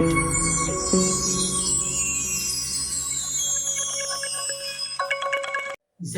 जय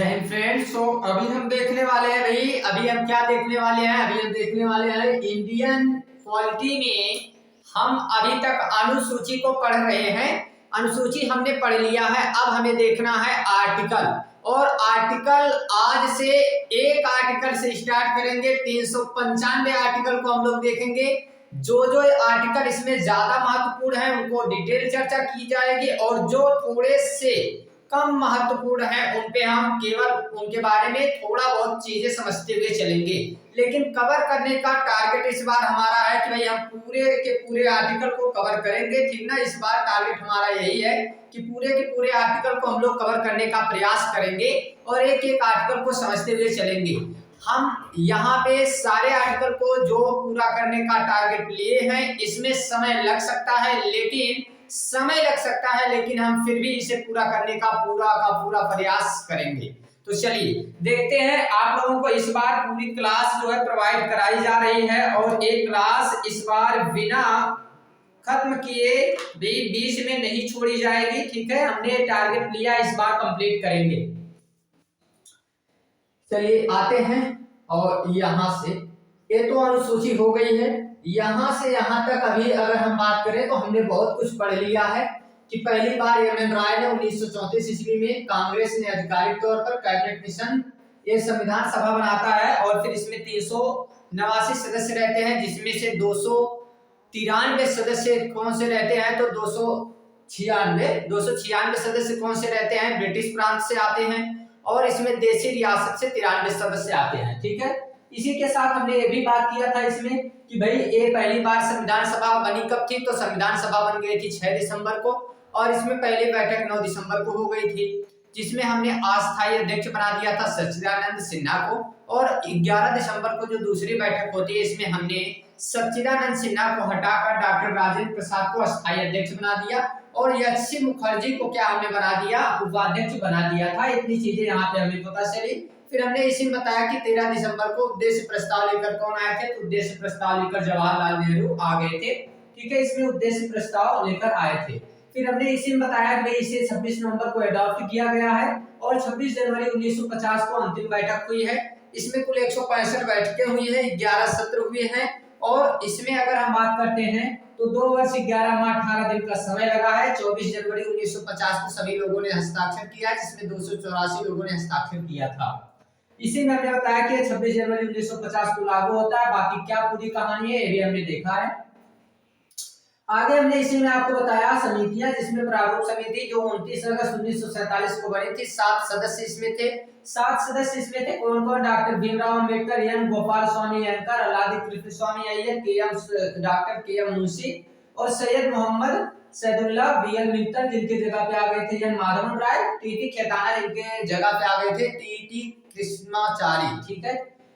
हिंद फ्रेंड्स। तो अभी हम देखने वाले हैं भाई, अभी हम क्या देखने वाले हैं? अभी हम देखने वाले हैं इंडियन पॉलिटी में हम अभी तक अनुसूची को पढ़ रहे हैं। अनुसूची हमने पढ़ लिया है, अब हमें देखना है आर्टिकल। और आर्टिकल आज से एक आर्टिकल से स्टार्ट करेंगे, 395 आर्टिकल को हम लोग देखेंगे। जो जो आर्टिकल इसमें ज्यादा महत्वपूर्ण है उनको डिटेल चर्चा की जाएगी, और जो थोड़े से कम महत्वपूर्ण है उन पे हम केवल उनके बारे में थोड़ा बहुत चीजें समझते हुए चलेंगे। लेकिन कवर करने का टारगेट इस बार हमारा है कि भाई हम पूरे के पूरे आर्टिकल को कवर करेंगे, ठीक ना। इस बार टारगेट हमारा यही है कि पूरे के पूरे आर्टिकल को हम लोग कवर करने का प्रयास करेंगे और एक एक आर्टिकल को समझते हुए चलेंगे। हम यहाँ पे सारे आर्टिकल को जो पूरा करने का टारगेट लिए हैं, इसमें समय लग सकता है, लेकिन हम फिर भी इसे पूरा करने का पूरा प्रयास करेंगे। तो चलिए देखते हैं। आप लोगों को इस बार पूरी क्लास जो है प्रोवाइड कराई जा रही है, और एक क्लास इस बार बिना खत्म किए भी बीच में नहीं छोड़ी जाएगी, ठीक है। हमने टारगेट लिया, इस बार कंप्लीट करेंगे। चलिए आते हैं, और यहाँ से ये तो अनुसूची हो गई है। यहाँ से यहाँ तक अभी अगर हम बात करें तो हमने बहुत कुछ पढ़ लिया है कि पहली बार एम.एन. राय ने 1934 ईस्वी में कांग्रेस ने आधिकारिक तौर पर कैबिनेट मिशन ये संविधान सभा बनाता है, और फिर इसमें 389 सदस्य रहते हैं, जिसमें से 293 सदस्य कौन से रहते हैं? तो 296 सदस्य कौन से रहते हैं? ब्रिटिश प्रांत से आते हैं, और इसमें देशी रियासत से 93 सदस्य आते हैं, ठीक है। इसी के साथ हमने ये भी बात किया था इसमें कि भाई ये पहली बार संविधान सभा बनी कब थी? तो संविधान सभा बन गई थी 6 दिसंबर को, और इसमें पहली बैठक 9 दिसंबर को हो गई थी, जिसमें हमने अस्थायी अध्यक्ष बना दिया था सच्चिदानंद सिन्हा को, और 11 दिसंबर को जो दूसरी बैठक होती है इसमें हमने सच्चिदानंद सिन्हा को हटाकर डॉक्टर राजेंद्र प्रसाद को अस्थायी अध्यक्ष बना दिया, और एच.सी. मुखर्जी को क्या हमने बना दिया? उपाध्यक्ष बना दिया था। इतनी चीजें यहाँ पे हमें पता चली। फिर हमने इसी में बताया कि 13 दिसंबर को उद्देश्य प्रस्ताव लेकर कौन आए थे? तो उद्देश्य प्रस्ताव लेकर जवाहरलाल नेहरू आ गए थे, ठीक है। इसमें उद्देश्य प्रस्ताव लेकर आए थे। फिर हमने इसी में बताया कि इसे 26 नवंबर को अडॉप्ट किया गया है, और 26 जनवरी 1950 को अंतिम बैठक हुई है। इसमें कुल 165 बैठकें हुई है, 11 सत्र हुए हैं, और इसमें अगर हम बात करते हैं तो 2 वर्ष 11 माह 18 दिन का समय लगा है। 24 जनवरी 1950 को सभी लोगों ने हस्ताक्षर किया, जिसमें 284 लोगों ने हस्ताक्षर किया था। इसी में हमने बताया कि 26 जनवरी 1950 को लागू होता है। बाकी क्या पूरी कहानी है ये भी हमने देखा है। आगे हमने इसी में आपको बताया समितियां, जिसमें प्रारूप समिति जो 29 अगस्त 1947 को बनी थी, 7 सदस्य इसमें थे। 7 सदस्य इसमें थे कौन कौन? डॉक्टर भीमराव अंबेडकर, एन गोपाल स्वामी अयंकर, अल्लादी कृष्ण स्वामी अय्यर, डॉक्टर के.एम. मुंशी, और सैयद मोहम्मद सैदुल्ला, बी.एल. मित्तल, जिनके जगह पे आ गए थे एन माधवन राय, टी.टी. खेताना, जिनके जगह पे आ गए थे टी.टी. कृष्णाचारी, ठीक है।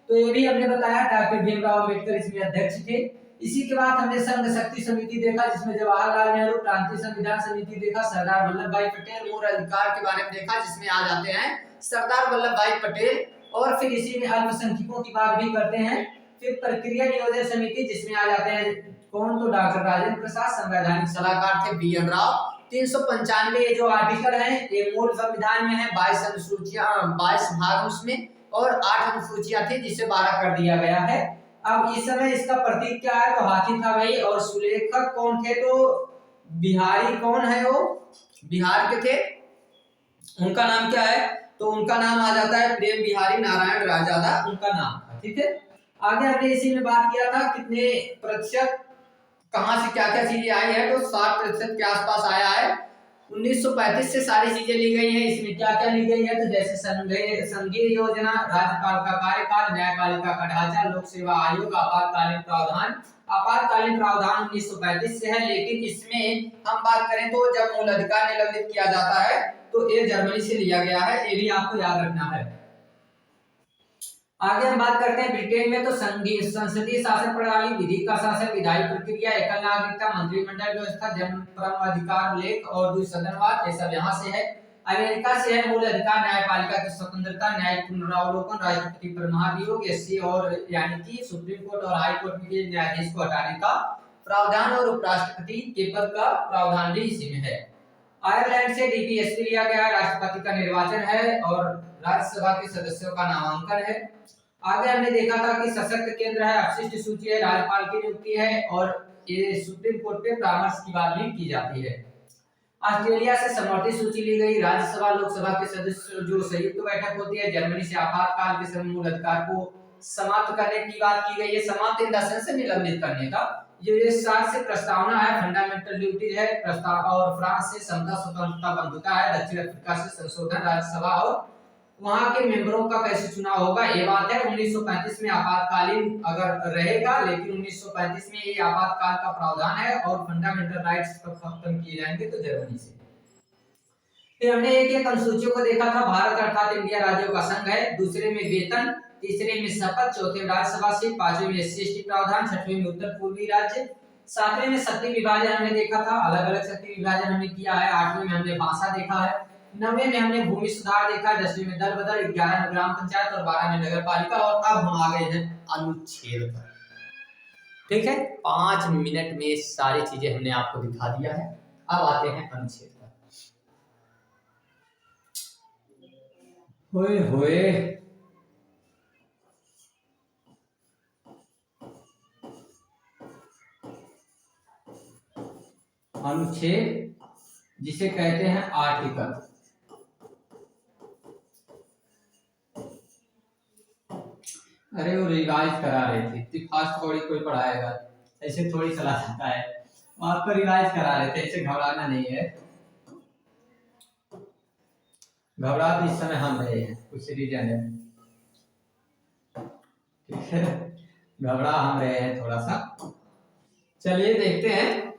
तो ये भी हमने बताया डॉक्टर भीमराव अंबेडकर इसमें अध्यक्ष थे। इसी के बाद हमने संघ शक्ति समिति देखा, जिसमें जवाहरलाल नेहरू, क्रांति संविधान समिति देखा, सरदार वल्लभ भाई पटेल, मूल अधिकार के बारे में देखा, जिसमें आ जाते हैं सरदार वल्लभ भाई पटेल, और फिर इसी में अल्पसंख्यकों की बात भी करते हैं। फिर प्रक्रिया नियोजन समिति, जिसमें आ जाते हैं कौन? तो डॉक्टर राजेंद्र प्रसाद, संवैधानिक सलाहकार थे बी.एन. राव। 395 जो आर्टिकल है ये मूल संविधान में है, 22 अनुसूचियां, 22 भाग उसमें, और 8 अनुसूचियां थी, जिसे 12 कर दिया गया है। अब इस समय इसका प्रतीक क्या है? तो हाथी था भाई, और सुलेखक कौन थे? तो बिहारी कौन है? वो बिहार के थे, उनका नाम क्या है? तो उनका नाम आ जाता है प्रेम बिहारी नारायण राजादा, उनका नाम था, ठीक है। आगे हमने इसी में बात किया था कितने प्रतिशत कहां से क्या क्या चीजें आई है, तो 60% के आसपास आया है। 1935 से सारी चीजें ली गई हैं। इसमें क्या क्या ली गई है? तो जैसे संघीय योजना, राज्यपाल का कार्यकाल, न्यायपालिका का ढांचा, लोक सेवा आयोग, आपातकालीन प्रावधान। आपातकालीन प्रावधान 1935 से है, लेकिन इसमें हम बात करें तो जब मूल अधिकार निलंबित किया जाता है तो ये जर्मनी से लिया गया है, ये भी आपको याद रखना है। आगे हम बात करते हैं ब्रिटेन में, तो संसदीय शासन प्रणाली, विधि का शासन, विधायी प्रक्रिया, एकल नागरिकता, मंत्रिमंडल व्यवस्था, जन्म परम अधिकार लेख और द्विसदनवाद, ये सब यहाँ से है। अमेरिका से है मूल अधिकार, न्यायपालिका की स्वतंत्रता, न्यायिक पुनरावलोकन, राष्ट्रपति पर महाभियोग, एससी और यानी कि सुप्रीम कोर्ट और हाई कोर्ट में न्यायाधीश को हटाने का प्रावधान और उपराष्ट्रपति के पद का प्रावधान भी इसी में है। आयरलैंड से डीपीएसपी लिया गया, राष्ट्रपति का निर्वाचन है और राज्यसभा के सदस्यों का नामांकन है। आगे हमने देखा था कि सशक्त केंद्र है, अपशिष्ट सूची है, राज्यपाल की नियुक्ति है और ये सुप्रीम कोर्ट पे परामर्श की बात भी की जाती है। ऑस्ट्रेलिया से समवर्ती सूची ली गई, राज्यसभा लोकसभा के सदस्य जो संयुक्त बैठक होती है। जर्मनी से आपातकाल के समय मूल अधिकार को समाप्त करने की बात की गई है, समाप्त इन द सेंस से निलंबित करने का। ये 60 से प्रस्तावना है, फंडामेंटल ड्यूटीज है प्रस्ताव, और फ्रांस से समता स्वतंत्रता बंधुता है, दक्षिण अफ्रीका से संशोधन राज्यसभा और वहां के मेंबरों का कैसे चुनाव होगा ये बात है। 1935 में आपातकालीन अगर रहेगा, लेकिन 1935 में ये आपातकाल का प्रावधान है और फंडामेंटल राइट्स खत्म किए जाएंगे तो जर्मनी से। फिर हमने एक अनुसूचियों को देखा था। भारत अर्थात इंडिया राज्यों का संघ है, दूसरे में वेतन, तीसरे में शपथ, चौथे में राज्यसभा सीट, पांचवें में एससी/एसटी प्रावधान, छठवें में उत्तर पूर्वी राज्य, सातवें में शक्ति विभाजन हमने देखा था, अलग अलग शक्ति विभाजन हमने किया है। आठवें में हमने भाषा देखा है, 9वें में हमने भूमि सुधार देखा, 10वें में दल बदल, 11 में ग्राम पंचायत और 12 में नगर पालिका, और अब हम आ गए हैं अनुच्छेद पर। ठीक है, 5 मिनट में सारी चीजें हमने आपको दिखा दिया है। अब आते हैं अनुच्छेद पर। होए होए, अनुच्छेद जिसे कहते हैं आर्टिकल। अरे वो रिवाइज करा रहे थे, इतनी फास्ट थोड़ी कोई पढ़ाएगा, ऐसे थोड़ी चला जाता है। आपको रिवाइज करा रहे थे, ऐसे घबराना नहीं है। घबरा तो इस समय हम रहे हैं, कुछ रीजन है, ठीक है, घबरा हम रहे हैं थोड़ा सा। चलिए देखते हैं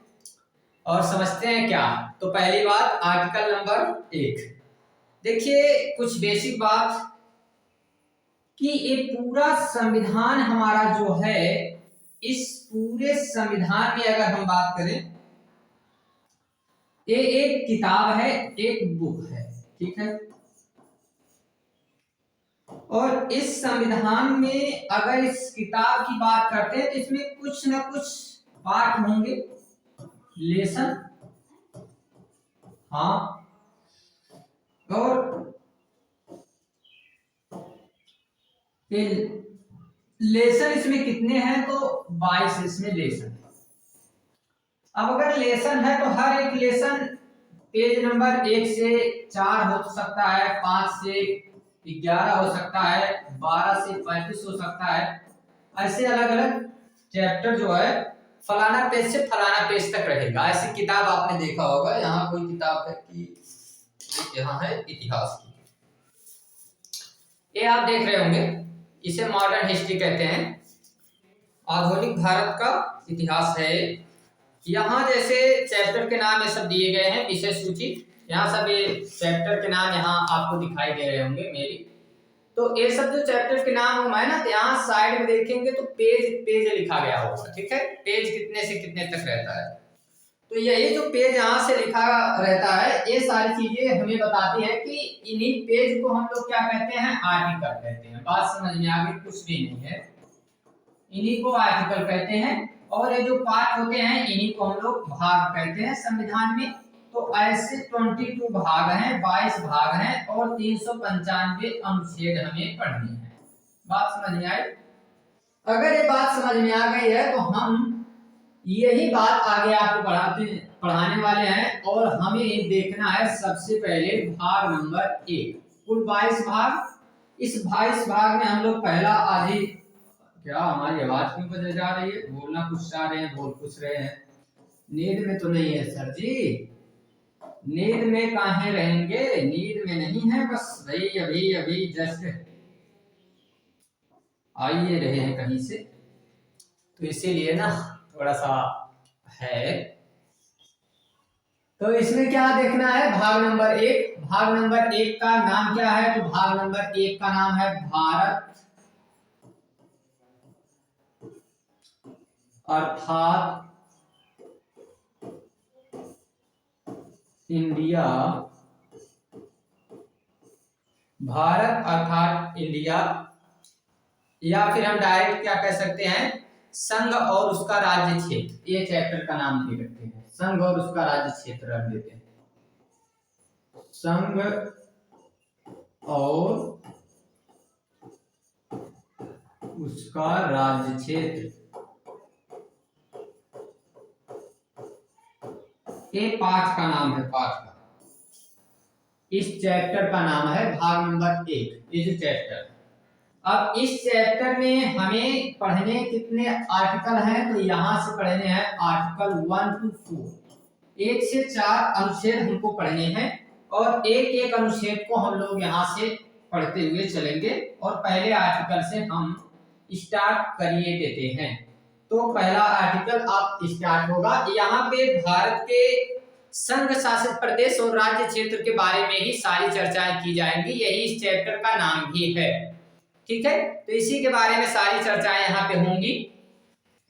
और समझते हैं क्या। तो पहली बात आर्टिकल नंबर 1, देखिए कुछ बेसिक बात कि ये पूरा संविधान हमारा जो है, इस पूरे संविधान में अगर हम बात करें, ये एक किताब है, एक बुक है, ठीक है। और इस संविधान में अगर इस किताब की बात करते हैं तो इसमें कुछ ना कुछ पार्ट होंगे, लेसन, हाँ, और लेसन इसमें कितने हैं तो 22 इसमें लेसन। अब अगर लेसन है तो हर एक लेसन पेज नंबर 1 से 4 हो सकता है, 5 से 11 हो सकता है, 12 से 35 हो सकता है। ऐसे अलग अलग चैप्टर जो है फलाना पेज से फलाना पेज तक रहेगा। ऐसी किताब आपने देखा होगा, यहाँ कोई किताब है कि यहाँ है इतिहास की, ये आप देख रहे होंगे, इसे मॉडर्न हिस्ट्री कहते हैं, आधुनिक भारत का इतिहास है। यहाँ जैसे चैप्टर के नाम ये सब दिए गए हैं, विषय सूची, यहाँ सब ये चैप्टर के नाम यहाँ आपको दिखाई दे रहे होंगे मेरी। तो ये सब जो चैप्टर के नाम है ना, तो यहाँ साइड में देखेंगे तो पेज लिखा गया होगा, ठीक है, पेज कितने से कितने तक रहता है। तो यही जो पेज यहाँ से लिखा रहता है, ये सारी चीजें हमें बताती है कि इन्हीं पेज को हम लोग क्या कहते हैं, आर्टिकल कहते हैं। बात समझ में आ गई, कुछ भी नहीं है, इन्हीं को आर्टिकल कहते हैं। और ये जो पार्ट होते हैं इन्हीं को हम लोग भाग कहते हैं संविधान में। तो ऐसे 22 भाग हैं, 22 भाग हैं और 395 अनुच्छेद हमें पढ़ने हैं। बात समझ में आई? अगर ये बात समझ में आ गई है तो हम यही बात आगे आपको पढ़ाने वाले हैं, और हमें देखना है सबसे पहले भाग नंबर 1। कुल 22 भाग। इस 22 भाग में हम लोग पहला आधी, क्या हमारी आवाज क्यों बदल जा रही है, बोलना कुछ चाह रहे हैं, बोल कुछ रहे हैं। नींद में तो नहीं है सर जी, नींद में कहाँ रहेंगे, नींद में नहीं है, बस भाई अभी अभी जस्ट आइए रहे हैं कहीं से, तो इसीलिए ना थोड़ा सा है। तो इसमें क्या देखना है, भाग नंबर 1। भाग नंबर 1 का नाम क्या है, तो भाग नंबर 1 का नाम है भारत अर्थात इंडिया। भारत अर्थात इंडिया, या फिर हम डायरेक्ट क्या कह सकते हैं, संघ और उसका राज्य क्षेत्र, ये चैप्टर का नाम नहीं रखते हैं, संघ और उसका राज्य क्षेत्र रख देते हैं। संघ और उसका राज्य क्षेत्र, ये पाठ का नाम है, पाठ का, इस चैप्टर का नाम है भाग नंबर 1, ये जो चैप्टर। अब इस चैप्टर में हमें पढ़ने कितने आर्टिकल हैं, तो यहां से पढ़ने हैं आर्टिकल 1 to 4, 1 से 4 अनुच्छेद हमको पढ़ने हैं और एक एक अनुच्छेद को हम लोग यहाँ से पढ़ते हुए चलेंगे और पहले आर्टिकल से हम स्टार्ट करिए देते हैं। तो पहला आर्टिकल आप स्टार्ट होगा, यहाँ पे भारत के संघ शासित प्रदेश और राज्य क्षेत्र के बारे में ही सारी चर्चाएं की जाएंगी, यही इस चैप्टर का नाम भी है, ठीक है। तो इसी के बारे में सारी चर्चाएं यहाँ पे होंगी।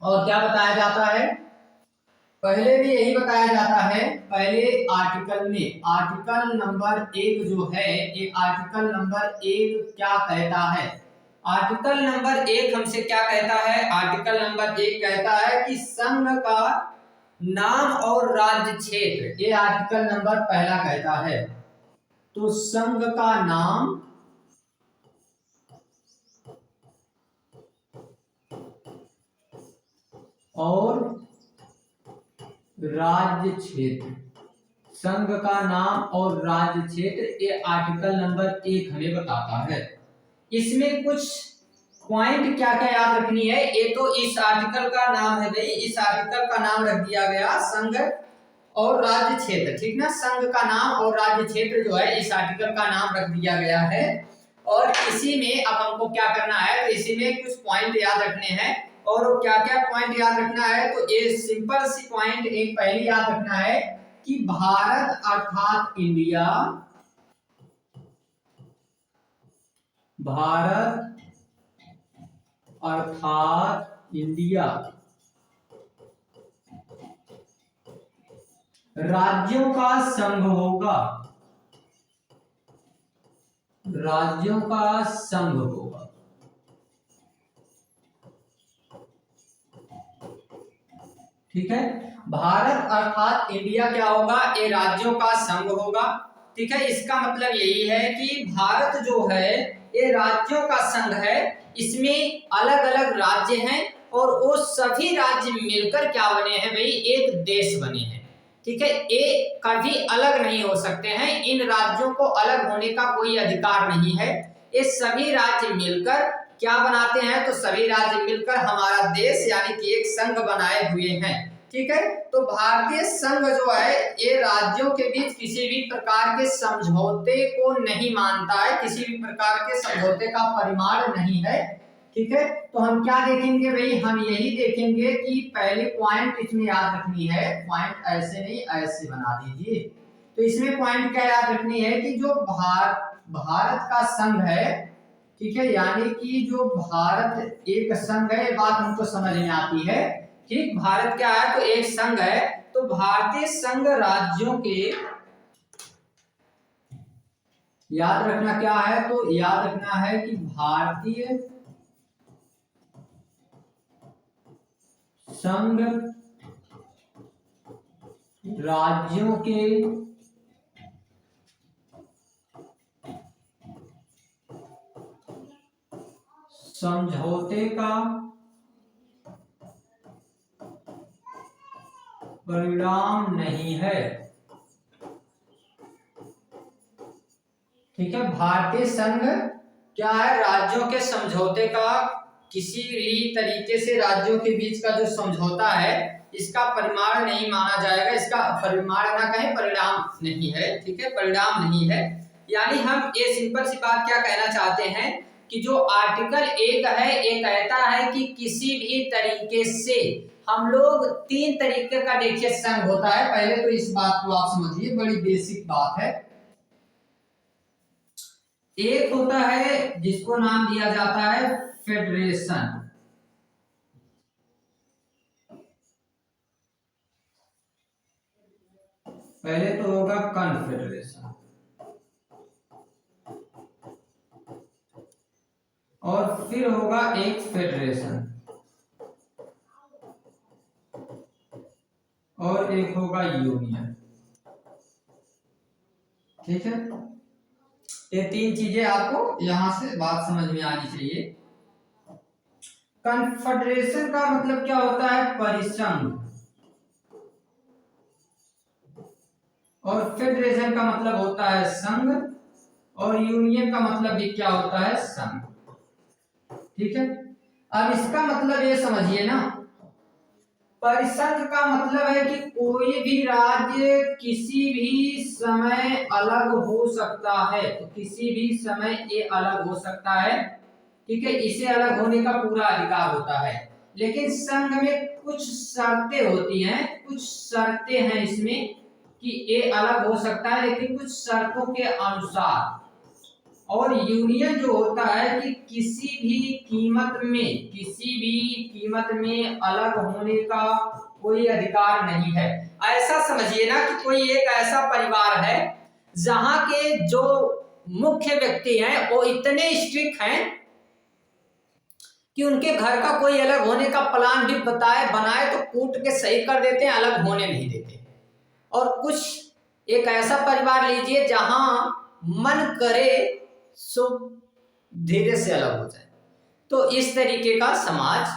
और क्या बताया जाता है, पहले भी यही बताया जाता है, पहले आर्टिकल में आर्टिकल नंबर 1 जो है, ये आर्टिकल नंबर 1 क्या कहता है, आर्टिकल नंबर 1 हमसे क्या कहता है, आर्टिकल नंबर 1 कहता है कि संघ का नाम और राज्य क्षेत्र, ये आर्टिकल नंबर पहला कहता है। तो संघ का नाम और राज्य क्षेत्र, संघ का नाम और राज्य क्षेत्र, ये आर्टिकल नंबर 1 हमें बताता है। इसमें कुछ पॉइंट क्या क्या याद रखनी है, ये तो इस आर्टिकल का नाम है भाई, इस आर्टिकल का नाम रख दिया गया संघ और राज्य क्षेत्र, ठीक ना, संघ का नाम और राज्य क्षेत्र जो है इस आर्टिकल का नाम रख दिया गया है। और इसी में अब हमको क्या करना है, तो इसी में कुछ पॉइंट याद रखने हैं। और क्या क्या पॉइंट याद रखना है, तो ये सिंपल सी पॉइंट एक पहले याद रखना है कि भारत अर्थात इंडिया, भारत अर्थात इंडिया राज्यों का संघ होगा, राज्यों का संघ होगा, ठीक है। भारत अर्थात इंडिया क्या होगा, ये राज्यों का संघ होगा, ठीक है। इसका मतलब यही है कि भारत जो है ये राज्यों का संघ है, इसमें अलग अलग राज्य हैं और वो सभी राज्य मिलकर क्या बने हैं भाई, एक देश बने हैं, ठीक है। ये कभी अलग नहीं हो सकते हैं, इन राज्यों को अलग होने का कोई अधिकार नहीं है, ये सभी राज्य मिलकर क्या बनाते हैं, तो सभी राज्य मिलकर हमारा देश यानी कि एक संघ बनाए हुए हैं, ठीक है। तो भारतीय संघ जो है ये राज्यों के बीच किसी भी प्रकार के समझौते को नहीं मानता है, किसी भी प्रकार के समझौते का परिमाण नहीं है, ठीक है। तो हम क्या देखेंगे भाई, हम यही देखेंगे कि पहले पॉइंट इसमें याद रखनी है, पॉइंट ऐसे नहीं ऐसे बना दीजिए। तो इसमें पॉइंट क्या याद रखनी है कि जो भारत का संघ है, ठीक है, यानी कि जो भारत एक संघ है, ये बात हमको समझ में आती है, ठीक। भारत क्या है, तो एक संघ है, तो भारतीय संघ राज्यों के याद रखना क्या है, तो याद रखना है कि भारतीय संघ राज्यों के समझौते का परिणाम नहीं है, ठीक है। भारतीय संघ क्या है, राज्यों के समझौते का, किसी भी तरीके से राज्यों के बीच का जो समझौता है इसका परिमाण नहीं माना जाएगा, इसका परिमाण ना कहें, परिणाम नहीं है, ठीक है, परिणाम नहीं है। यानी हम ये सिंपल सी बात क्या कहना चाहते हैं कि जो आर्टिकल 1 है ये कहता है कि किसी भी तरीके से हम लोग 3 तरीके का देखिए संघ होता है, पहले तो इस बात को आप समझिए, बड़ी बेसिक बात है। एक होता है जिसको नाम दिया जाता है फेडरेशन, पहले तो होगा कन्फेडरेशन और फिर होगा एक फेडरेशन, और एक होगा यूनियन। ठीक है, ये तीन चीजें आपको यहां से बात समझ में आनी चाहिए। कन्फेडरेशन का मतलब क्या होता है? परिसंघ। और फेडरेशन का मतलब होता है संघ। और यूनियन का मतलब भी क्या होता है? संघ। ठीक है, अब इसका मतलब ये समझिए ना, परिसंघ का मतलब है कि कोई भी राज्य किसी भी समय अलग हो सकता है। तो किसी भी समय ये अलग हो सकता है। ठीक है, इसे अलग होने का पूरा अधिकार होता है। लेकिन संघ में कुछ शर्तें होती हैं, कुछ शर्तें हैं इसमें कि ये अलग हो सकता है, लेकिन कुछ शर्तों के अनुसार। और यूनियन जो होता है कि किसी भी कीमत में अलग होने का कोई अधिकार नहीं है। ऐसा समझिए ना कि कोई एक ऐसा परिवार है जहां के जो मुख्य व्यक्ति हैं वो इतने स्ट्रिक्ट हैं कि उनके घर का कोई अलग होने का प्लान भी बनाए तो कूट के सही कर देते हैं, अलग होने नहीं देते। और कुछ एक ऐसा परिवार लीजिए जहां मन करे सो धीरे से अलग हो जाए। तो इस तरीके का समाज,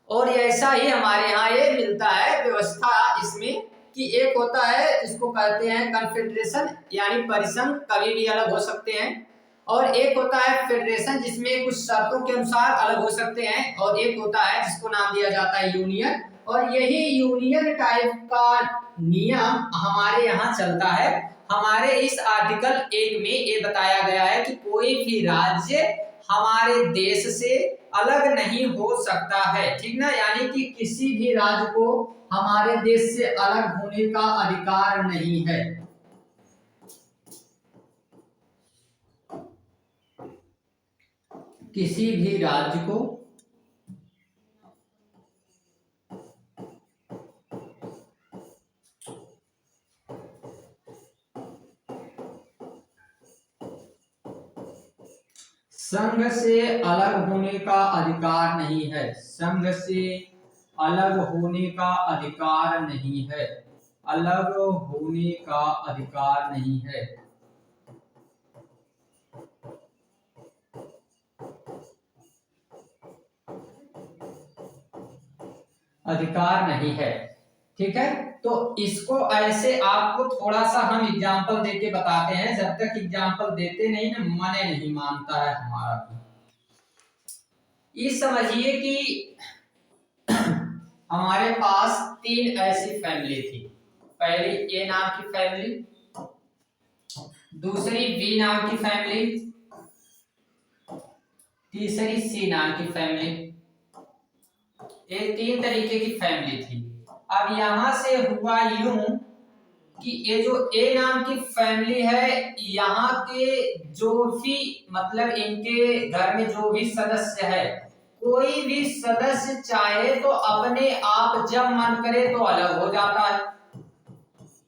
और ऐसा ही हमारे यहाँ ये मिलता है व्यवस्था इसमें कि एक होता है जिसको कहते हैं कन्फेडरेशन, यानी परिसंघ, कभी भी अलग हो सकते हैं। और एक होता है फेडरेशन, जिसमें कुछ शर्तों के अनुसार अलग हो सकते हैं। और एक होता है जिसको नाम दिया जाता है यूनियन। और यही यूनियन टाइप का नियम हमारे यहाँ चलता है। हमारे इस आर्टिकल 1 में ये बताया गया है कि कोई भी राज्य हमारे देश से अलग नहीं हो सकता है। ठीक ना, यानी कि किसी भी राज्य को हमारे देश से अलग होने का अधिकार नहीं है। किसी भी राज्य को संघ से अलग होने का अधिकार नहीं है। संघ से अलग होने का अधिकार नहीं है। अलग होने का अधिकार नहीं है। अधिकार नहीं है। ठीक है, तो इसको ऐसे आपको थोड़ा सा हम एग्जाम्पल देके बताते हैं। जब तक एग्जाम्पल देते नहीं ना, मन नहीं मानता है हमारा भी। ये समझिए कि हमारे पास 3 ऐसी फैमिली थी। पहली ए नाम की फैमिली, दूसरी बी नाम की फैमिली, तीसरी सी नाम की फैमिली। ये 3 तरीके की फैमिली थी। अब यहां से हुआ यूं कि ये जो ए नाम की फैमिली है, यहाँ के जो भी मतलब इनके घर में जो भी सदस्य है, कोई भी सदस्य चाहे तो अपने आप जब मन करे तो अलग हो जाता है।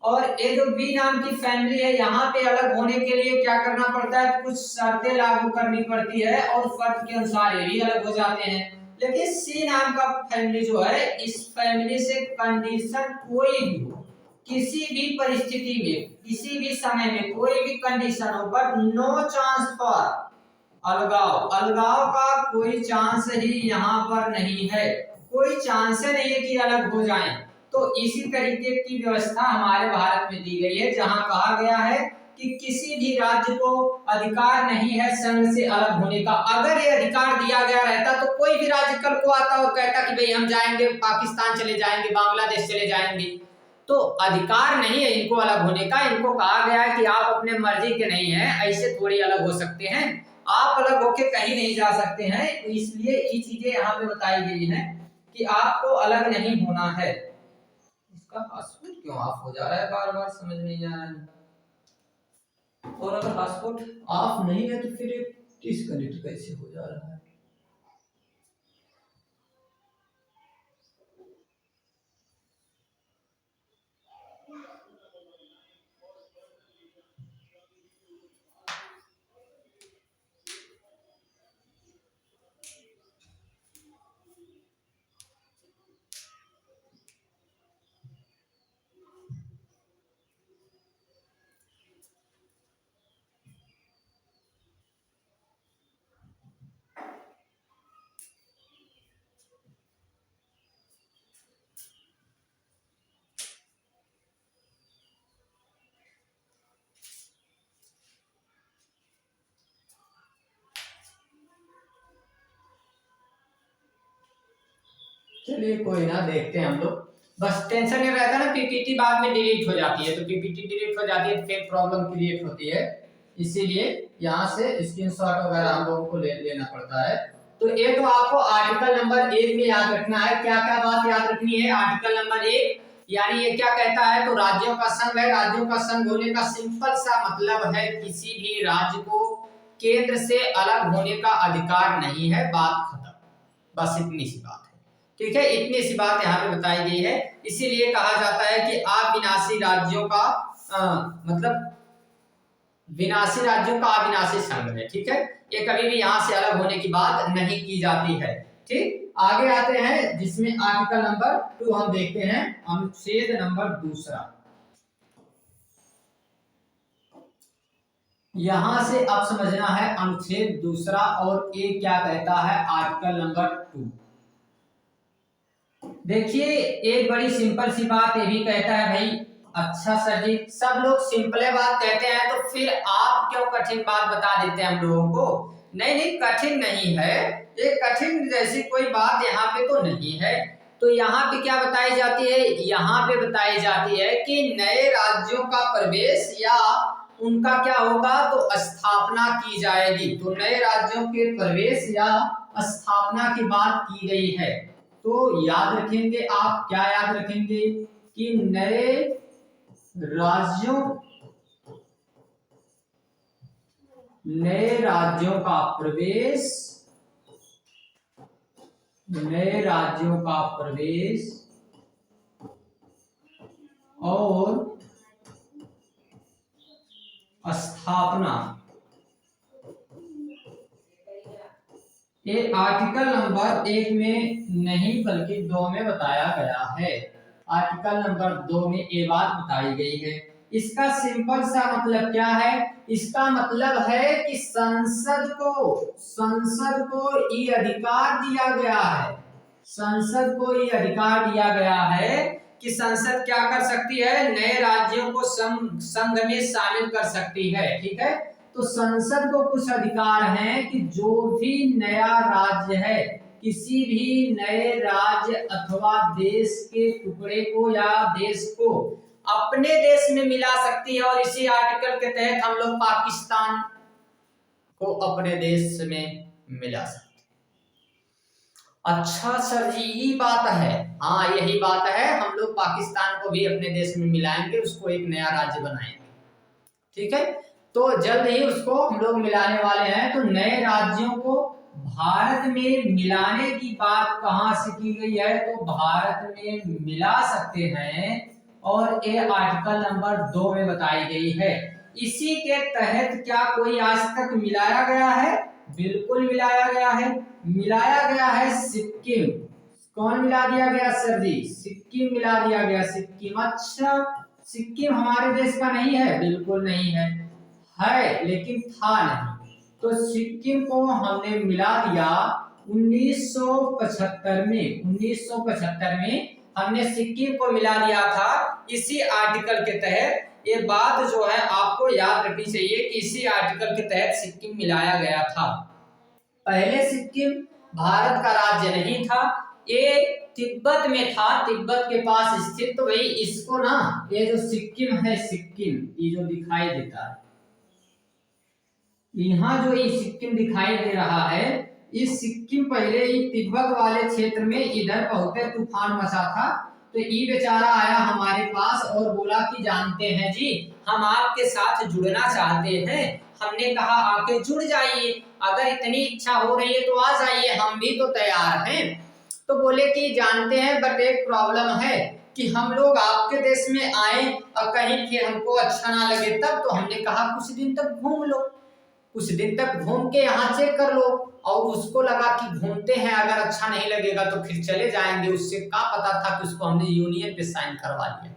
और ये जो बी नाम की फैमिली है, यहाँ पे अलग होने के लिए क्या करना पड़ता है? कुछ शर्तें लागू करनी पड़ती है और शर्त के अनुसार ये भी अलग हो जाते हैं। लेकिन सी नाम का फैमिली जो है, इस फैमिली से कंडीशन कोई भी हो, किसी भी परिस्थिति में, किसी भी समय में, कोई भी कंडीशन हो, पर नो चांस फॉर अलगाव। अलगाव का कोई चांस ही यहाँ पर नहीं है। कोई चांस नहीं है कि अलग हो जाएं। तो इसी तरीके की व्यवस्था हमारे भारत में दी गई है, जहां कहा गया है कि किसी भी राज्य को अधिकार नहीं है संघ से अलग होने का। अगर ये अधिकार दिया गया रहता तो कोई भी राज्य कल को आता और कहता कि भाई हम जाएंगे, पाकिस्तान चले जाएंगे, बांग्लादेश चले जाएंगे। तो अधिकार नहीं है इनको अलग होने का। इनको कहा गया है कि आप अपने मर्जी के नहीं है, ऐसे थोड़ी अलग हो सकते हैं, आप अलग होके कहीं नहीं जा सकते हैं। तो इसलिए ये चीजें यहाँ पे बताई गई हैं कि आपको अलग नहीं होना है। इसका पासपोर्ट क्यों ऑफ हो जा रहा है बार बार, समझ नहीं आ रहा है। और अगर पासपोर्ट ऑफ नहीं है तो फिर डिस्कनेक्ट कैसे हो जा रहा है? चलिए कोई ना, देखते हैं हम लोग। बस टेंशन ये रहता है ना, पीपीटी बाद में डिलीट हो जाती है, तो पीपीटी डिलीट हो जाती है तो फिर प्रॉब्लम क्रिएट होती है, इसीलिए यहाँ से स्क्रीनशॉट वगैरह हम लोगों को लेना पड़ता है। तो ये तो आपको आर्टिकल नंबर 1 में याद रखना है। क्या क्या बात याद रखनी है? आर्टिकल नंबर 1 यानी ये क्या कहता है, तो राज्यों का संघ है। राज्यों का संघ होने का सिंपल सा मतलब है किसी भी राज्य को केंद्र से अलग होने का अधिकार नहीं है, बात खत्म। बस इतनी सी बात है, ठीक है, इतनी सी बात यहाँ पे बताई गई है। इसीलिए कहा जाता है कि अविनाशी राज्यों का मतलब विनाशी राज्यों का अविनाशी संघ है, ठीक है। ये कभी भी यहाँ से अलग होने की बात नहीं की जाती है, ठीक। आगे आते हैं जिसमें आर्टिकल नंबर 2 हम देखते हैं, अनुच्छेद नंबर 2। यहां से अब समझना है अनुच्छेद 2 और ये क्या कहता है, आर्टिकल नंबर 2। देखिए एक बड़ी सिंपल सी बात ये भी कहता है भाई। अच्छा सर जी, सब लोग सिंपल बात कहते हैं तो फिर आप क्यों कठिन बात बता देते हैं हम लोगों को? नहीं नहीं, कठिन नहीं है, ये कठिन जैसी कोई बात यहाँ पे तो नहीं है। तो यहाँ पे क्या बताई जाती है? यहाँ पे बताई जाती है कि नए राज्यों का प्रवेश या उनका क्या होगा, तो स्थापना की जाएगी। तो नए राज्यों के प्रवेश या स्थापना की बात की गई है। तो याद रखेंगे आप, क्या याद रखेंगे कि नए राज्यों का प्रवेश, नए राज्यों का प्रवेश और स्थापना, ये आर्टिकल नंबर 1 में नहीं बल्कि 2 में बताया गया है। आर्टिकल नंबर 2 में ये बात बताई गई है। इसका सिंपल सा मतलब क्या है? इसका मतलब है कि संसद को ये अधिकार दिया गया है, संसद को ये अधिकार दिया गया है कि संसद क्या कर सकती है, नए राज्यों को संघ में शामिल कर सकती है, ठीक है। तो संसद को कुछ अधिकार हैं कि जो भी नया राज्य है, किसी भी नए राज्य अथवा देश के टुकड़े को या देश को अपने देश में मिला सकती है। और इसी आर्टिकल के तहत हम लोग पाकिस्तान को अपने देश में मिला सकते। अच्छा सर जी, ये बात है? हाँ यही बात है, हम लोग पाकिस्तान को भी अपने देश में मिलाएंगे, उसको एक नया राज्य बनाएंगे, ठीक है। तो जल्द ही उसको हम लोग मिलाने वाले हैं। तो नए राज्यों को भारत में मिलाने की बात कहां से की गई है, तो भारत में मिला सकते हैं और ये आर्टिकल नंबर 2 में बताई गई है। इसी के तहत क्या कोई आज तक मिलाया गया है? बिल्कुल मिलाया गया है। मिलाया गया है सिक्किम। कौन मिला दिया गया सर जी? सिक्किम मिला दिया गया, सिक्किम। अच्छा, सिक्किम हमारे देश का नहीं है? बिल्कुल नहीं है, लेकिन था नहीं। तो सिक्किम को हमने मिला दिया 1975 में। 1975 में हमने सिक्किम को मिला दिया था इसी आर्टिकल के तहत। ये बात जो है आपको याद रखनी चाहिए कि इसी आर्टिकल के तहत सिक्किम मिलाया गया था। पहले सिक्किम भारत का राज्य नहीं था, ये तिब्बत में था, तिब्बत के पास स्थित। तो भाई इसको ना, ये जो सिक्किम है, सिक्किम ये जो दिखाई देता है, यहाँ जो ये सिक्किम दिखाई दे रहा है, इस सिक्किम पहले ही तिब्बत वाले क्षेत्र में इधर बहुत तूफान मचा था। तो ये बेचारा आया हमारे पास और बोला कि जानते हैं जी, हम आपके साथ जुड़ना चाहते हैं। हमने कहा आके जुड़ जाइए, अगर इतनी इच्छा हो रही है तो आ जाइए, हम भी तो तैयार हैं। तो बोले कि जानते हैं, बट एक प्रॉब्लम है कि हम लोग आपके देश में आए और कहीं फिर हमको अच्छा ना लगे तब। तो हमने कहा कुछ दिन तक घूम लो, कुछ दिन तक घूम के यहाँ चेक कर लो। और उसको लगा कि घूमते हैं, अगर अच्छा नहीं लगेगा तो फिर चले जाएंगे। उससे क्या पता था कि उसको हमने यूनियन पे साइन करवा दिया।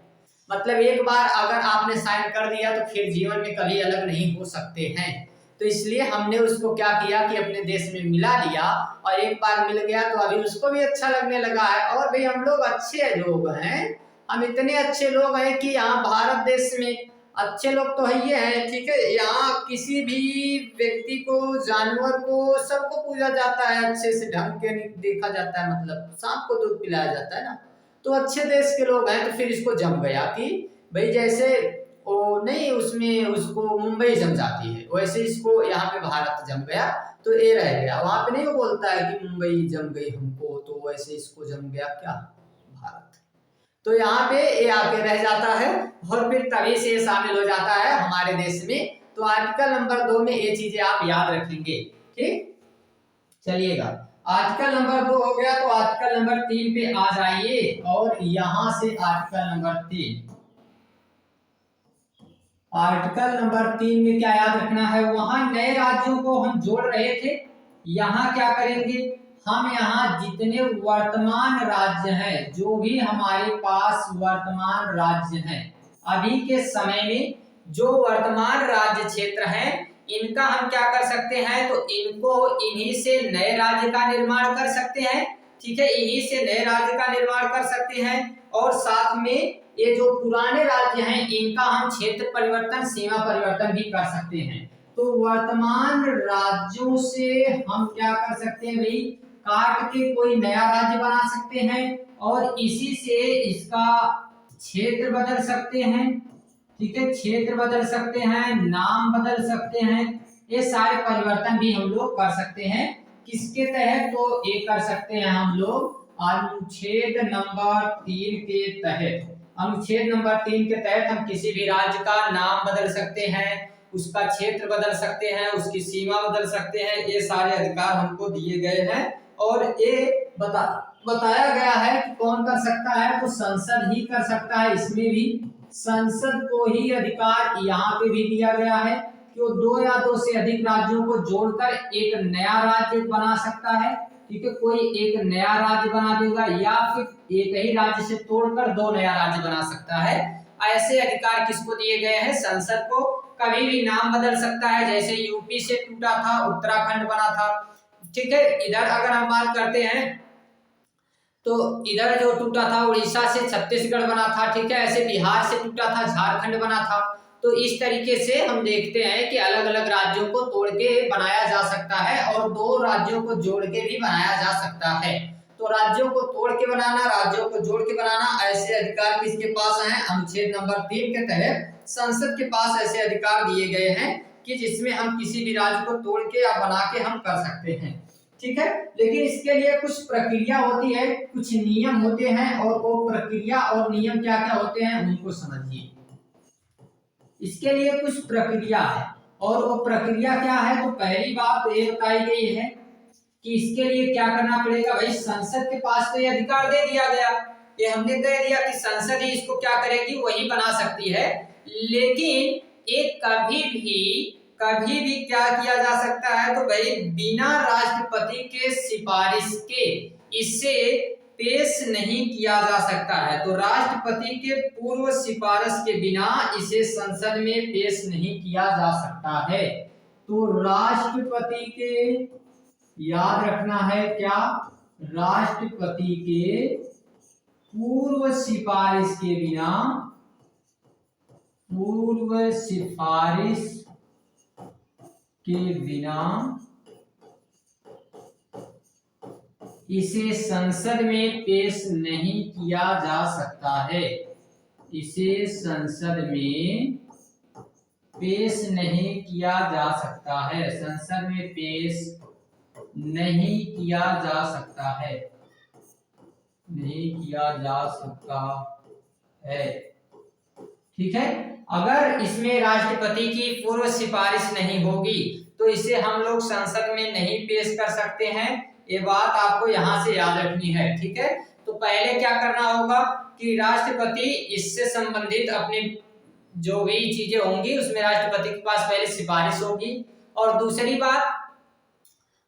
मतलब एक बार अगर आपने साइन कर दिया तो फिर जीवन में कभी अलग नहीं हो सकते हैं। तो इसलिए हमने उसको क्या किया कि अपने देश में मिला लिया, और एक बार मिल गया तो अभी उसको भी अच्छा लगने लगा है। और भाई हम लोग अच्छे लोग हैं, हम इतने अच्छे लोग हैं कि यहाँ भारत देश में अच्छे लोग तो है ये हैं, ठीक है। यहाँ किसी भी व्यक्ति को, जानवर को, सबको पूजा जाता है, अच्छे से ढंग के देखा जाता है, मतलब सांप को दूध पिलाया जाता है ना। तो अच्छे देश के लोग हैं, तो फिर इसको जम गया कि भाई जैसे वो नहीं उसमें उसको मुंबई जम जाती है, वैसे इसको यहाँ पे भारत जम गया, तो ये रह गया। वहां पे नहीं वो बोलता है कि मुंबई जम गई हमको, तो वैसे इसको जम गया क्या भारत। तो यहाँ पे ये आके रह जाता है और फिर तभी से ये शामिल हो जाता है हमारे देश में। तो आर्टिकल नंबर 2 में ये चीजें आप याद रखेंगे, ठीक। चलिएगा, आर्टिकल नंबर 2 हो गया, तो आर्टिकल नंबर 3 पे आ जाइए, और यहां से आर्टिकल नंबर 3, आर्टिकल नंबर 3 में क्या याद रखना है, वहां नए राज्यों को हम जोड़ रहे थे, यहाँ क्या करेंगे, हम यहाँ जितने वर्तमान राज्य हैं, जो भी हमारे पास वर्तमान राज्य हैं, अभी के समय में जो वर्तमान राज्य क्षेत्र हैं, इनका हम क्या कर सकते हैं, तो इनको इन्हीं से नए राज्य का निर्माण कर सकते हैं, ठीक है, इन्हीं से नए राज्य का निर्माण कर सकते हैं। और साथ में ये जो पुराने राज्य हैं, इनका हम क्षेत्र परिवर्तन, सीमा परिवर्तन भी कर सकते हैं। तो वर्तमान राज्यों से हम क्या कर सकते हैं भाई, काट के कोई नया राज्य बना सकते हैं, और इसी से इसका क्षेत्र बदल सकते हैं, ठीक है, क्षेत्र बदल सकते हैं, नाम बदल सकते हैं, ये सारे परिवर्तन भी हम लोग कर सकते हैं। किसके तहत, तो ये कर सकते हैं हम लोग अनुच्छेद नंबर 3 के तहत। अनुच्छेद नंबर 3 के तहत हम किसी भी राज्य का नाम बदल सकते हैं, उसका क्षेत्र बदल सकते हैं, उसकी सीमा बदल सकते हैं, ये सारे अधिकार हमको दिए गए हैं। और ये बताया गया है कि कौन कर सकता है, तो संसद ही कर सकता है। इसमें भी संसद को ही अधिकार यहाँ पे भी दिया गया है कि वो 2 या 2 से अधिक राज्यों को जोड़कर एक नया राज्य बना सकता है, ठीक है, कोई एक नया राज्य बना देगा, या फिर एक ही राज्य से तोड़कर 2 नया राज्य बना सकता है। ऐसे अधिकार किसको दिए गए हैं, संसद को। कभी भी नाम बदल सकता है, जैसे यूपी से टूटा था, उत्तराखंड बना था, ठीक है। इधर अगर हम बात करते हैं, तो इधर जो टूटा था उड़ीसा से छत्तीसगढ़ बना था, ठीक है, ऐसे बिहार से टूटा था, झारखंड बना था। तो इस तरीके से हम देखते हैं कि अलग अलग राज्यों को तोड़ के बनाया जा सकता है, और 2 राज्यों को जोड़ के भी बनाया जा सकता है। तो राज्यों को तोड़ के बनाना, राज्यों को जोड़ के बनाना, ऐसे अधिकार किसके पास हैं, अनुच्छेद नंबर 3 के तहत संसद के पास ऐसे अधिकार दिए गए हैं कि जिसमें हम किसी भी राज्य को तोड़ के या बना के हम कर सकते हैं, ठीक है। लेकिन इसके लिए कुछ प्रक्रिया होती है, कुछ नियम होते हैं, और वो प्रक्रिया और नियम क्या क्या होते हैं उनको समझिए। इसके लिए कुछ प्रक्रिया है, और वो प्रक्रिया क्या है, तो पहली बात ये बताई गई है कि इसके लिए क्या करना पड़ेगा भाई, संसद के पास तो ये अधिकार दे दिया गया, ये हमने कह दिया कि संसद ही इसको क्या करेगी, वही बना सकती है। लेकिन एक कभी भी क्या किया जा सकता है, तो भाई बिना राष्ट्रपति के सिफारिश के इसे पेश नहीं किया जा सकता है। तो राष्ट्रपति के पूर्व सिफारिश के बिना इसे संसद में पेश नहीं किया जा सकता है। तो राष्ट्रपति के, याद रखना है क्या, राष्ट्रपति के पूर्व सिफारिश के बिना, पूर्व सिफारिश के बिना इसे संसद में पेश नहीं किया जा सकता है, इसे संसद में पेश नहीं किया जा सकता है, संसद में पेश नहीं किया जा सकता है, नहीं किया जा सकता है, ठीक है। अगर इसमें राष्ट्रपति की पूर्व सिफारिश नहीं होगी तो इसे हम लोग संसद में नहीं पेश कर सकते हैं, ये बात आपको यहाँ से याद रखनी है, ठीक है। तो पहले क्या करना होगा कि राष्ट्रपति इससे संबंधित अपने जो भी चीजें होंगी उसमें राष्ट्रपति के पास पहले सिफारिश होगी। और दूसरी बात,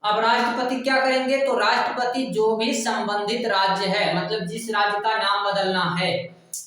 अब राष्ट्रपति क्या करेंगे, तो राष्ट्रपति जो भी संबंधित राज्य है, मतलब जिस राज्य का नाम बदलना है,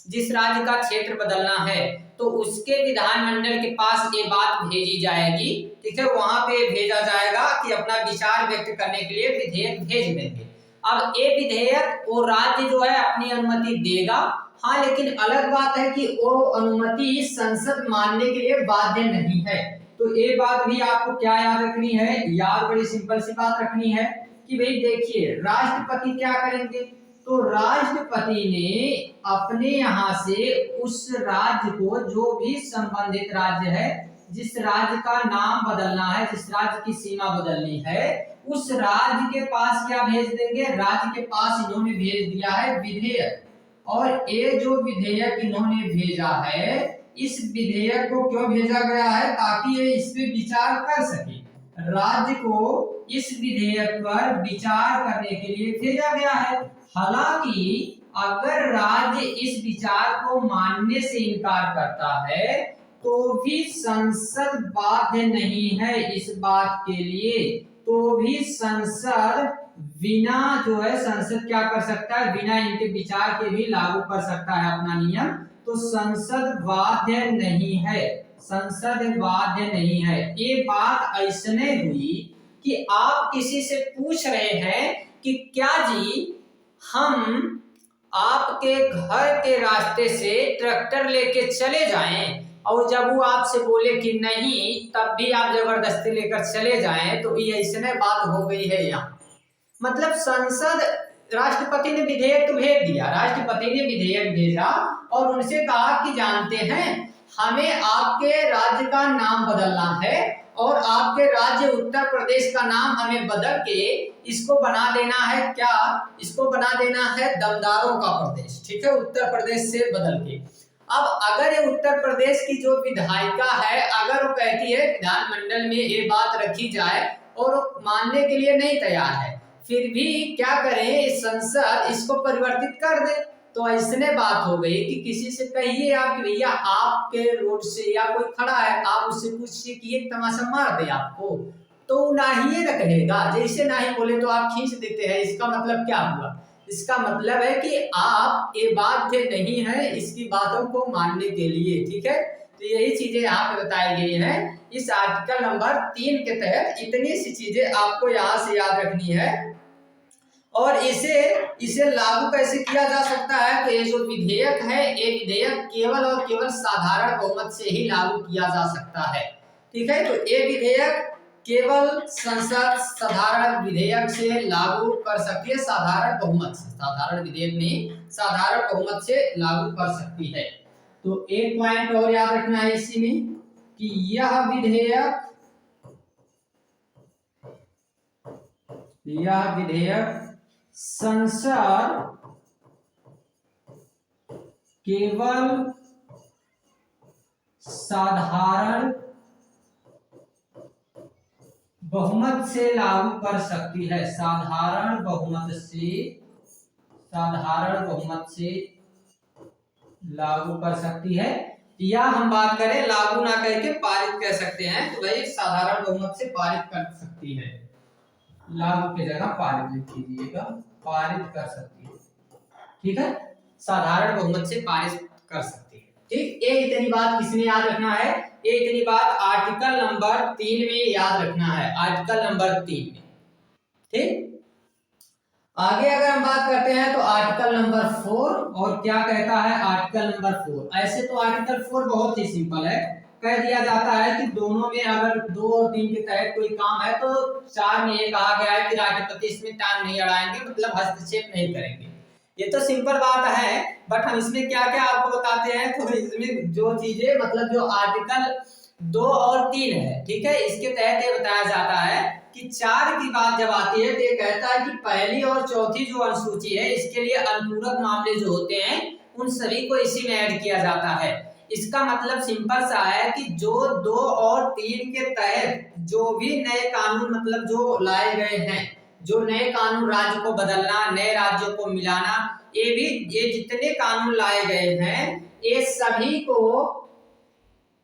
जिस राज्य का क्षेत्र बदलना है, तो उसके विधानमंडल के पास ये बात भेजी जाएगी, ठीक है, वहां पे भेजा जाएगा कि अपना विचार व्यक्त करने के लिए विधेयक भेज देंगे। अब ये विधेयक वो राज्य जो है अपनी अनुमति देगा, हाँ, लेकिन अलग बात है कि वो अनुमति संसद मानने के लिए बाध्य नहीं है। तो ये बात भी आपको क्या याद रखनी है, याद बड़ी सिंपल सी बात रखनी है कि भाई देखिए राष्ट्रपति क्या करेंगे, तो राष्ट्रपति ने अपने यहाँ से उस राज्य को, जो भी संबंधित राज्य है, जिस राज्य का नाम बदलना है, जिस राज्य की सीमा बदलनी है, उस राज्य के पास क्या भेज देंगे, राज्य के पास इन्होंने भेज दिया है विधेयक। और ये जो विधेयक इन्होंने भेजा है, इस विधेयक को क्यों भेजा गया है, ताकि ये इस पे विचार कर सके। राज्य को इस विधेयक पर विचार करने के लिए भेजा गया है। हालांकि अगर राज्य इस विचार को मानने से इनकार करता है तो भी संसद बाध्य नहीं है इस बात के लिए, तो भी संसद बिना जो है, संसद क्या कर सकता है, बिना इनके विचार के भी लागू कर सकता है अपना नियम। तो संसद बाध्य नहीं है, संसद बाध्य नहीं है। ये बात ऐसने हुई कि आप किसी से पूछ रहे हैं कि क्या जी हम आपके घर के रास्ते से ट्रैक्टर लेके चले जाएं, और जब वो आपसे बोले कि नहीं, तब भी आप जबरदस्ती लेकर चले जाएं, तो ये ऐसने बात हो गई है यहाँ। मतलब संसद, राष्ट्रपति ने विधेयक तो भेज दिया, राष्ट्रपति ने विधेयक भेजा और उनसे कहा कि जानते हैं हमें आपके राज्य का नाम बदलना है और आपके राज्य उत्तर प्रदेश का नाम हमें बदल के इसको बना देना है, क्या, इसको बना देना है दमदारों का प्रदेश, ठीक है, उत्तर प्रदेश से बदल के। अब अगर ये उत्तर प्रदेश की जो विधायिका है, अगर वो कहती है विधानमंडल में ये बात रखी जाए और वो मानने के लिए नहीं तैयार है, फिर भी क्या करें, संसद इसको परिवर्तित कर दे, तो ऐसने बात हो गई कि किसी से कहिए आप कि भैया आपके रोड से या कोई खड़ा है, आप उससे पूछिए कि एक तमाशा मार दे आपको, तो ना ही ये कहेगा, जैसे ना ही बोले तो आप खींच देते हैं। इसका मतलब क्या हुआ, इसका मतलब है कि आप ये बाध्य नहीं है इसकी बातों को मानने के लिए, ठीक है। तो यही चीजें यहाँ पे बताई गई हैं इस आर्टिकल नंबर 3 के तहत। इतनी सी चीजें आपको यहाँ से याद रखनी है। और इसे लागू कैसे किया जा सकता है, तो ये जो विधेयक है, ये विधेयक केवल और केवल साधारण बहुमत से ही लागू किया जा सकता है, ठीक है। तो ये विधेयक केवल संसद साधारण विधेयक से लागू कर सकती है, साधारण बहुमत से, साधारण विधेयक नहीं, साधारण बहुमत से लागू कर सकती है। तो एक पॉइंट और याद रखना है इसी में कि यह विधेयक संसद केवल साधारण बहुमत से लागू कर सकती है, साधारण बहुमत से लागू कर सकती है, या हम बात करें लागू ना करके पारित कर सकते हैं, तो भाई साधारण बहुमत से पारित कर सकती है, लागू की जगह पारित लिख लीजिएगा, पारित कर सकती है, ठीक है, साधारण बहुमत से पारित कर सकती है, ठीक। ये इतनी बात किसने याद रखना है, ये इतनी बात आर्टिकल नंबर 3 में याद रखना है, आर्टिकल नंबर 3 में, ठीक। आगे अगर हम बात करते हैं तो आर्टिकल नंबर 4, और क्या कहता है आर्टिकल नंबर 4। ऐसे तो आर्टिकल 4 बहुत ही सिंपल है, कह दिया जाता है कि दोनों में अगर 2 और 3 के तहत कोई काम है तो 4 में ये कहा गया है कि राष्ट्रपति इसमें टांग नहीं अड़ाएंगे, मतलब हस्तक्षेप नहीं करेंगे। ये तो सिंपल बात है, बट हम इसमें क्या क्या आपको बताते हैं, तो इसमें जो चीजें, मतलब जो आर्टिकल 2 और 3 है, ठीक है, इसके तहत ये बताया जाता है कि 4 की बात जब आती है तो ये कहता है कि पहली और चौथी जो अनुसूची है, इसके लिए अनुपूरक मामले जो होते हैं उन सभी को इसी में ऐड किया जाता है। इसका मतलब सिंपल सा है कि जो 2 और 3 के तहत जो भी नए कानून, मतलब जो लाए गए हैं, जो नए कानून, राज्य को बदलना, नए राज्यों को मिलाना, ये जितने कानून लाए गए हैं, ये सभी को,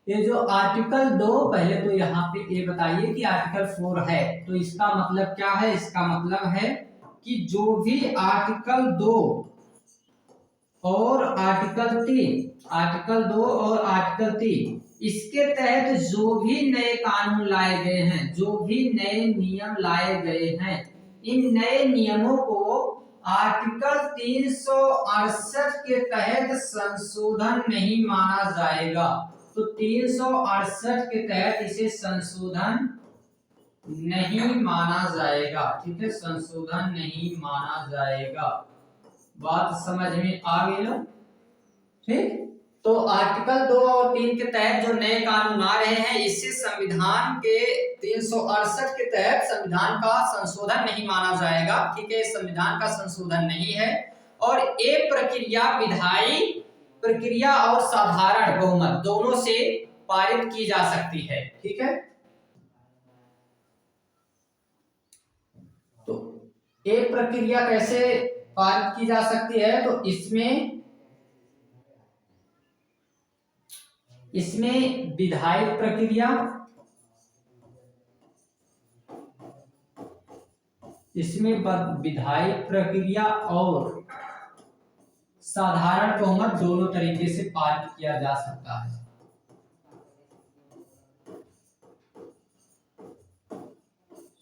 ये जो आर्टिकल 2, पहले तो यहाँ पे ये बताइए कि आर्टिकल 4 है, तो इसका मतलब क्या है, इसका मतलब है कि जो भी आर्टिकल 2 और आर्टिकल 3, इसके तहत जो भी नए कानून लाए गए हैं, जो भी नए नियम लाए गए हैं, इन नए नियमों को आर्टिकल 368 के तहत संशोधन नहीं माना जाएगा। तो 368 के तहत इसे संशोधन नहीं माना जाएगा। ठीक है, संशोधन नहीं माना जाएगा। बात समझ में आ गई ना? ठीक, तो आर्टिकल 2 और 3 के तहत जो नए कानून आ रहे हैं, इससे संविधान के 368 के तहत संविधान का संशोधन नहीं माना जाएगा। ठीक है, संविधान का संशोधन नहीं है। और ये प्रक्रिया विधायी प्रक्रिया और साधारण बहुमत दोनों से पारित की जा सकती है। ठीक है, तो ये प्रक्रिया कैसे पारित की जा सकती है? तो इसमें विधायी प्रक्रिया, विधायी प्रक्रिया और साधारण बहुमत दोनों तरीके से पारित किया जा सकता है।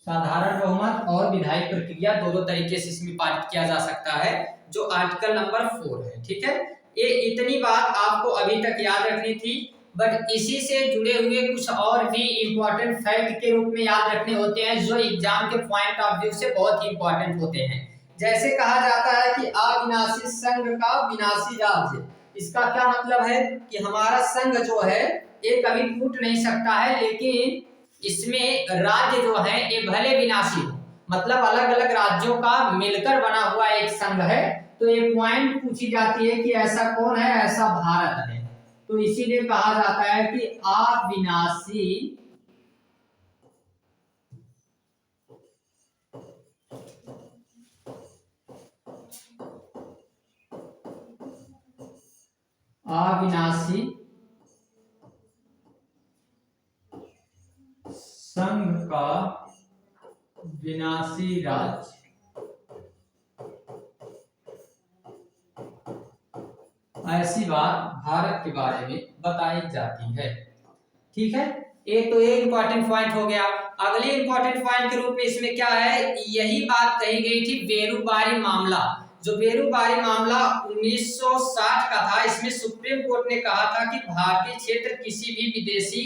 साधारण बहुमत और विधायी प्रक्रिया दोनों तरीके से इसमें पारित किया जा सकता है, जो आर्टिकल नंबर 4 है। ठीक है, ये इतनी बात आपको अभी तक याद रखनी थी, बट इसी से जुड़े हुए कुछ और भी इंपॉर्टेंट फैक्ट के रूप में याद रखने होते हैं, जो एग्जाम के पॉइंट ऑफ व्यू से बहुत ही इंपॉर्टेंट होते हैं। जैसे कहा जाता है कि अविनाशी संघ का विनाशी राज्य। इसका क्या मतलब है कि हमारा संघ जो है ये कभी टूट नहीं सकता है, लेकिन इसमें राज्य जो है ये भले विनाशी हो, मतलब अलग अलग राज्यों का मिलकर बना हुआ एक संघ है। तो ये पॉइंट पूछी जाती है कि ऐसा कौन है? ऐसा भारत है। तो इसीलिए कहा जाता है कि अविनाशी संघ का विनाशी राज्य। ऐसी बात भारत के बारे में बताई जाती है। ठीक है, एक तो ये इंपॉर्टेंट पॉइंट हो गया। अगले इंपॉर्टेंट पॉइंट के रूप में इसमें क्या है, यही बात कही गई थी बेरुबारी मामला। जो बेरुबारी मामला 1960 का था, इसमें सुप्रीम कोर्ट ने कहा था कि भारतीय क्षेत्र किसी भी विदेशी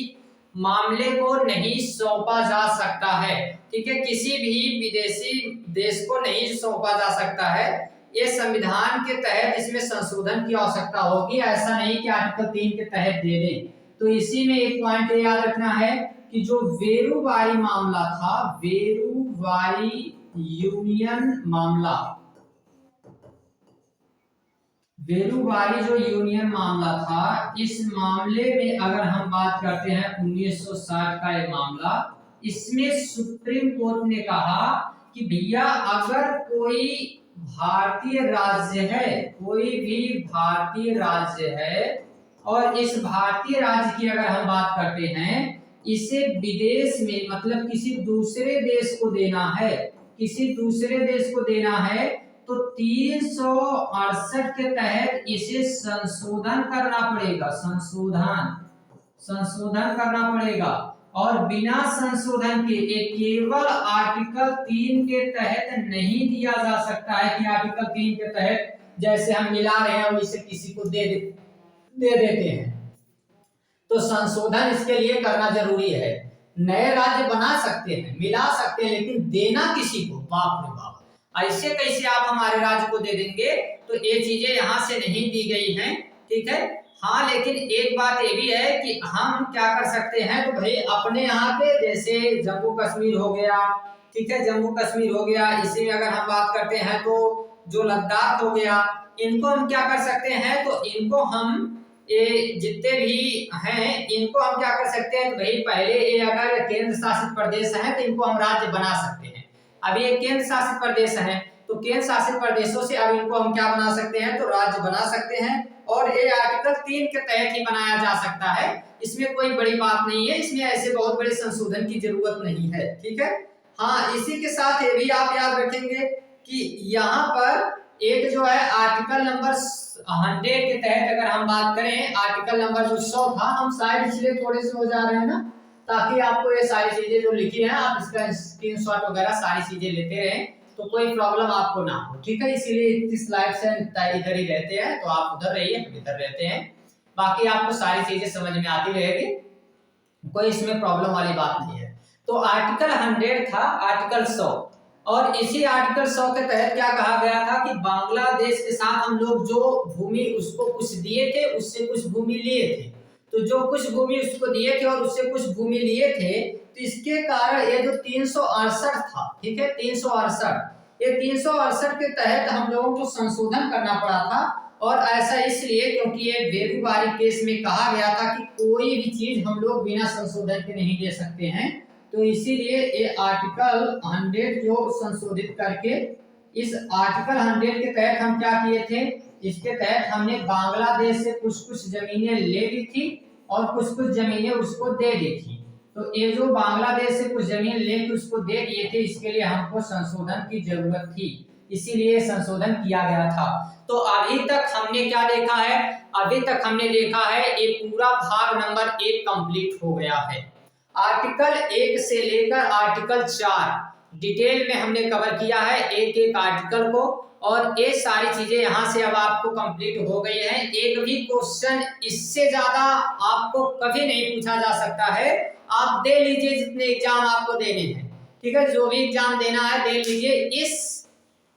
मामले को नहीं सौंपा जा सकता है। ठीक है, किसी भी विदेशी देश को नहीं सौंपा जा सकता है। ये संविधान के तहत इसमें संशोधन की आवश्यकता होगी, ऐसा नहीं कि आर्टिकल 3 के तहत दे दें। तो इसी में एक पॉइंट याद रखना है कि जो बेरुबारी मामला था, बेरुबारी यूनियन मामला, बेरुबारी जो यूनियन मामला था, इस मामले में अगर हम बात करते हैं 1960 का ये मामला, इसमें सुप्रीम कोर्ट ने कहा कि भैया अगर कोई भारतीय राज्य है, कोई भी भारतीय राज्य है, और इस भारतीय राज्य की अगर हम बात करते हैं, इसे विदेश में मतलब किसी दूसरे देश को देना है, किसी दूसरे देश को देना है, तो 368 के तहत इसे संशोधन करना पड़ेगा। संशोधन करना पड़ेगा। और बिना संशोधन के ये केवल आर्टिकल 3 के तहत नहीं दिया जा सकता है कि आर्टिकल 3 के तहत जैसे हम मिला रहे हैं इसे किसी को दे देते हैं। तो संशोधन इसके लिए करना जरूरी है। नए राज्य बना सकते हैं, मिला सकते हैं, लेकिन देना किसी को, बाप रे बाप, ऐसे कैसे आप हमारे राज्य को दे देंगे? तो ये चीजें यहाँ से नहीं दी गई हैं। ठीक है, हाँ, लेकिन एक बात ये भी है कि हम क्या कर सकते हैं, तो भाई अपने यहाँ के जैसे जम्मू कश्मीर हो गया, ठीक है, जम्मू कश्मीर हो गया, इसी में अगर हम बात करते हैं तो जो लद्दाख हो गया, इनको हम क्या कर सकते हैं, तो इनको हम ये जितने भी हैं इनको हम क्या कर सकते हैं, तो भाई पहले ये अगर केंद्र शासित प्रदेश है तो इनको हम राज्य बना सकते हैं। अभी ये केंद्र शासित प्रदेश है, तो केंद्र शासित प्रदेशों से अब इनको हम क्या बना सकते हैं, तो राज्य बना सकते हैं। और ये आर्टिकल 3 के तहत ही बनाया जा सकता है, इसमें कोई बड़ी बात नहीं है, इसमें ऐसे बहुत बड़े संशोधन की जरूरत नहीं है। ठीक है, हाँ, इसी के साथ ये भी आप याद रखेंगे कि यहाँ पर एक जो है आर्टिकल नंबर 100 के तहत अगर हम बात करें, आर्टिकल नंबर जो 100 था, हम साइड इसलिए थोड़े से हो जा रहे हैं ना, ताकि आपको ये सारी चीजें जो लिखी है आप इसका स्क्रीनशॉट वगैरह सारी चीजें लेते रहें। तो कोई प्रॉब्लम आपको ना हो, ठीक है। इसीलिए इतनी स्लाइड से इधर ही रहते हैं, तो आप उधर रहिए, हम इधर रहते हैं। बाकी आपको सारी चीजें समझ में आती रहेगी, कोई इसमें प्रॉब्लम वाली बात नहीं है। तो आर्टिकल 100 था आर्टिकल 100, और इसी आर्टिकल 100 के तहत क्या कहा गया था कि बांग्लादेश के साथ हम लोग जो भूमि उसको कुछ दिए थे, उससे कुछ भूमि लिए थे। तो जो कुछ भूमि उसको दिए थे और उससे कुछ भूमि लिए थे, तो इसके कारण ये जो 368 था, ठीक है, 368, ये 368 के तहत हम लोगों को संशोधन करना पड़ा था। और ऐसा इसलिए क्योंकि ये बेगूबारी केस में कहा गया था कि कोई भी चीज हम लोग बिना संशोधन के नहीं ले सकते हैं। तो इसीलिए ये आर्टिकल 100 जो संशोधित करके, इस आर्टिकल 100 के तहत हम क्या किए थे, इसके तहत हमने बांग्लादेश से कुछ कुछ जमीनें ले ली थी और कुछ कुछ जमीनें उसको दे दी थी। तो ये जो बांग्लादेश से कुछ जमीन लेके उसको दे दिए थे, इसके लिए हमको संशोधन की जरूरत थी, इसीलिए संशोधन किया गया था। तो अभी तक हमने क्या देखा है, अभी तक हमने देखा है ये पूरा भाग नंबर 1 कंप्लीट हो गया है। आर्टिकल 1 से लेकर आर्टिकल 4 डिटेल में हमने कवर किया है, एक एक आर्टिकल को, और ये सारी चीजें यहाँ से अब आपको कंप्लीट हो गई हैं। एक भी क्वेश्चन इससे ज्यादा आपको कभी नहीं पूछा जा सकता है। आप दे लीजिए जितने एग्जाम आपको देने हैं, ठीक है, जो भी एग्जाम देना है दे लीजिए। इस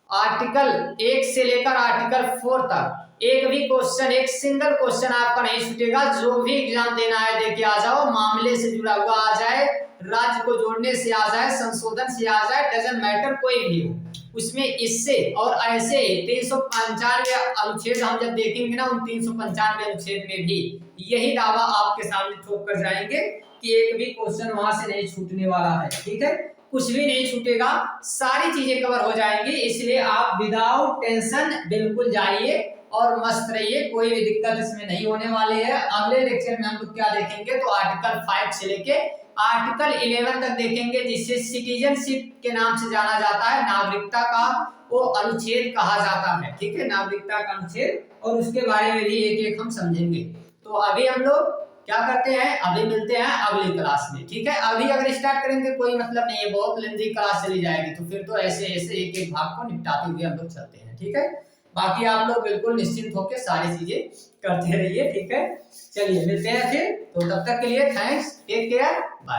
आर्टिकल 1 से लेकर आर्टिकल 4 तक एक भी क्वेश्चन, एक सिंगल क्वेश्चन आपका नहीं छूटेगा। जो भी एग्जाम देना है देके आ जाओ, मामले से जुड़ा हुआ आ जाए, राज्य को जोड़ने से आ जाए, संशोधन से आ जाए, डजंट मैटर कोई भी हो, उसमें इससे और ऐसे 395 अनुच्छेद हम जब देखेंगे ना, उन 395 अनुच्छेद में भी यही दावा आपके सामने ठोक कर जाएंगे कि एक भी क्वेश्चन वहां से नहीं छूटने वाला है, ठीक है, कुछ भी नहीं छूटेगा, सारी चीजें कवर हो जाएंगी। इसलिए आप विदाउट टेंशन बिल्कुल जाइए और मस्त रहिए, कोई भी दिक्कत इसमें नहीं होने वाली है। अगले लेक्चर में हम लोग क्या देखेंगे, तो आर्टिकल 5 से लेके आर्टिकल 11 तक देखेंगे, जिसे सिटीजनशिप के नाम से जाना जाता है, नागरिकता का वो अनुच्छेद कहा जाता है, ठीक है, नागरिकता का अनुच्छेद, और उसके बारे में भी एक एक हम समझेंगे। तो अभी हम लोग क्या करते हैं, अभी मिलते हैं अगली क्लास में, ठीक है। अभी अगर स्टार्ट करेंगे कोई मतलब नहीं है, बहुत लेंथी क्लास चली जाएगी, तो फिर तो ऐसे ऐसे एक एक भाग को निपटाते हुए हम लोग चलते हैं, ठीक है। बाकी आप लोग बिल्कुल निश्चिंत होकर सारी चीजें करते रहिए, ठीक है। चलिए मिलते हैं फिर, तो तब तक के लिए थैंक्स, टेक केयर, बाय।